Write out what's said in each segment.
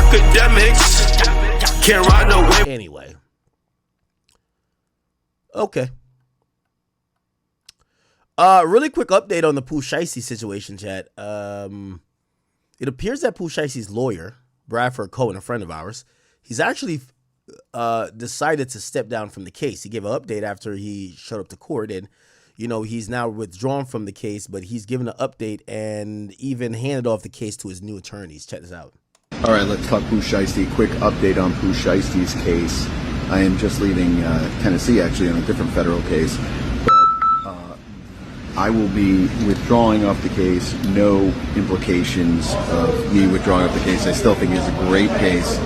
Akademiks can't ride no wave. Anyway. Okay. Really quick update on the Pooh Shiesty situation, chat. It appears that Pooh Shiesty's lawyer, Bradford Cohen, a friend of ours, he's actually decided to step down from the case. He gave an update after he showed up to court, and he's now withdrawn from the case, but he's given an update and even handed off the case to his new attorneys. Check this out. All right, let's talk Pooh Shiesty. Quick update on Pooh Shiesty's case. I am just leaving Tennessee, actually, on a different federal case. But I will be withdrawing off the case. No implications of me withdrawing off the case. I still think it's a great case.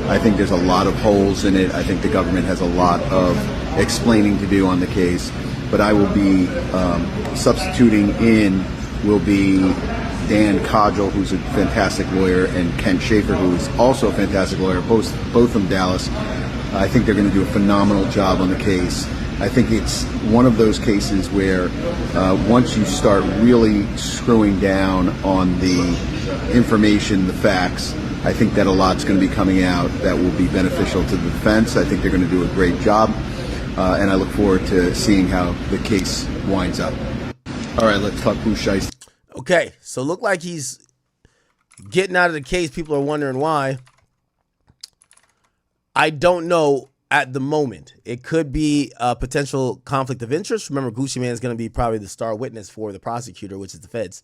I think there's a lot of holes in it. I think the government has a lot of explaining to do on the case. But I will be substituting in will be Dan Codgel, who's a fantastic lawyer, and Kent Schaefer, who is also a fantastic lawyer, both from Dallas. I think they're going to do a phenomenal job on the case. I think it's one of those cases where once you start really screwing down on the information, the facts, I think that a lot's going to be coming out that will be beneficial to the defense. I think they're going to do a great job, and I look forward to seeing how the case winds up. All right, let's talk Pooh Shiesty. Okay, so look like he's getting out of the case. People are wondering why. I don't know at the moment. It could be a potential conflict of interest. Remember, Gucci Mane is going to be probably the star witness for the prosecutor, which is the feds.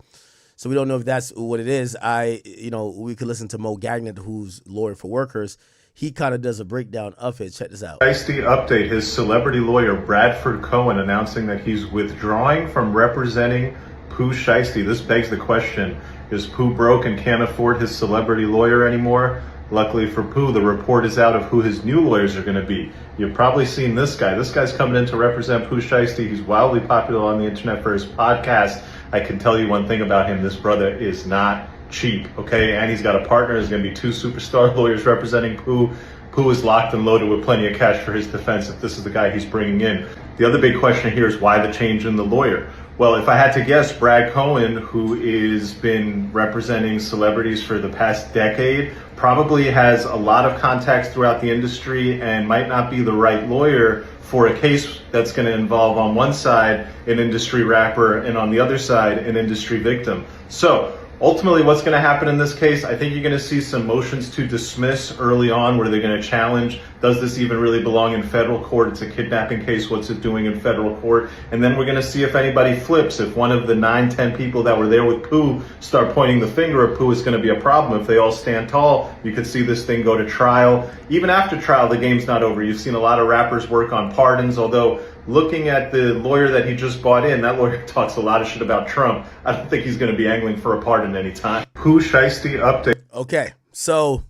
So we don't know if that's what it is. We could listen to Mo Gagnon, who's lawyer for workers. He kind of does a breakdown of it. Check this out. Shiesty update. His celebrity lawyer, Bradford Cohen, announcing that he's withdrawing from representing Pooh Shiesty. This begs the question, is Pooh broke and can't afford his celebrity lawyer anymore? Luckily for Pooh, the report is out of who his new lawyers are going to be. You've probably seen this guy. This guy's coming in to represent Pooh Shiesty. He's wildly popular on the internet for his podcast. I can tell you one thing about him. This brother is not cheap, okay? And he's got a partner. There's going to be two superstar lawyers representing Pooh. Pooh is locked and loaded with plenty of cash for his defense if this is the guy he's bringing in. The other big question here is why the change in the lawyer? Well, if I had to guess, Brad Cohen, who has been representing celebrities for the past decade, probably has a lot of contacts throughout the industry and might not be the right lawyer for a case that's going to involve on one side an industry rapper and on the other side an industry victim. So ultimately, what's going to happen in this case, I think you're going to see some motions to dismiss early on where they're going to challenge, does this even really belong in federal court? It's a kidnapping case. What's it doing in federal court? And then we're going to see if anybody flips. If one of the 9-10 people that were there with Pooh start pointing the finger at Pooh, is going to be a problem. If they all stand tall, you could see this thing go to trial. Even after trial, the game's not over. You've seen a lot of rappers work on pardons, although looking at the lawyer that he just brought in, that lawyer talks a lot of shit about Trump. I don't think he's going to be angling for a pardon anytime. Pooh Shiesty update. Okay, so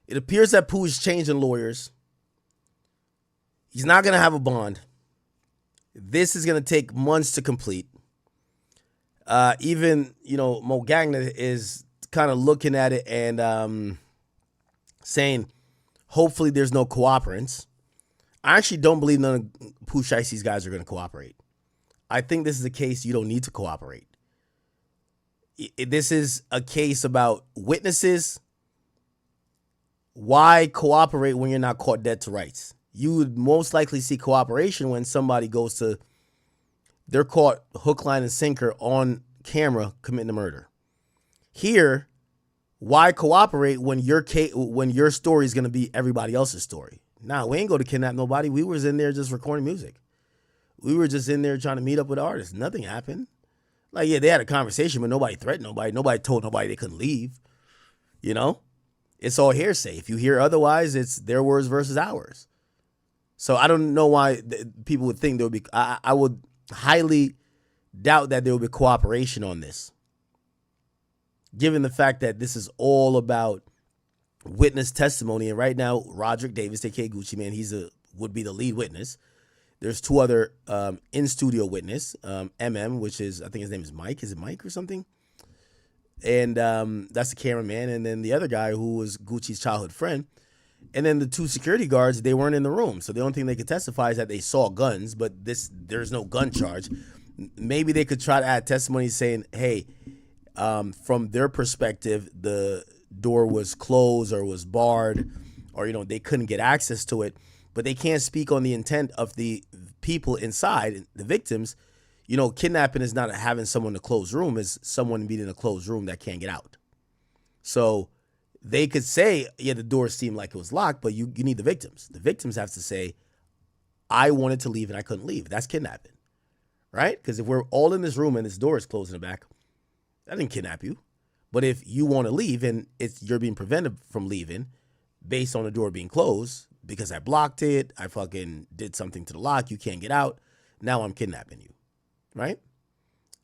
it appears that Pooh is changing lawyers. He's not going to have a bond. This is going to take months to complete. Even, Mo Gagnon is kind of looking at it and saying, hopefully there's no cooperants. I actually don't believe none of Pooh Shiesty's guys are going to cooperate. I think this is a case you don't need to cooperate. This is a case about witnesses. Why cooperate when you're not caught dead to rights? You would most likely see cooperation when somebody they're caught hook, line, and sinker on camera committing a murder. Here, why cooperate when your story is going to be everybody else's story? Nah, we ain't go to kidnap nobody. We was in there just recording music. We were just in there trying to meet up with artists. Nothing happened. Like, yeah, they had a conversation, but nobody threatened nobody. Nobody told nobody they couldn't leave. It's all hearsay. If you hear otherwise, it's their words versus ours. So I don't know why people would think there would be. I would highly doubt that there would be cooperation on this, given the fact that this is all about witness testimony. And right now, Roderick Davis, aka Gucci Mane, would be the lead witness. There's two other in-studio witness, MM, which is, I think his name is Mike. Is it Mike or something? And that's the cameraman. And then the other guy who was Gucci's childhood friend. And then the two security guards, they weren't in the room. So the only thing they could testify is that they saw guns, but there's no gun charge. Maybe they could try to add testimony saying, hey, from their perspective, the door was closed or was barred, or they couldn't get access to it, but they can't speak on the intent of the people inside, the victims. Kidnapping is not having someone in a closed room, is someone being in a closed room that can't get out. So they could say, yeah, the door seemed like it was locked, but you need the victims. The victims have to say, I wanted to leave and I couldn't leave. That's kidnapping, right? Because if we're all in this room and this door is closed in the back, that didn't kidnap you. But if you want to leave and you're being prevented from leaving based on the door being closed because I blocked it, I fucking did something to the lock, you can't get out, now I'm kidnapping you, right?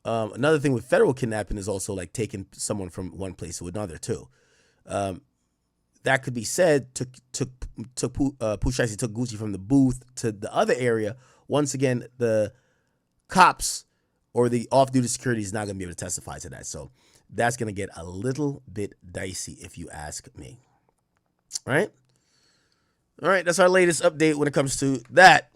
Another thing with federal kidnapping is also like taking someone from one place to another too. That could be said, Pooh Shiesty took Gucci from the booth to the other area. Once again, the cops or the off-duty security is not going to be able to testify to that. So that's going to get a little bit dicey if you ask me. All right? All right, that's our latest update when it comes to that.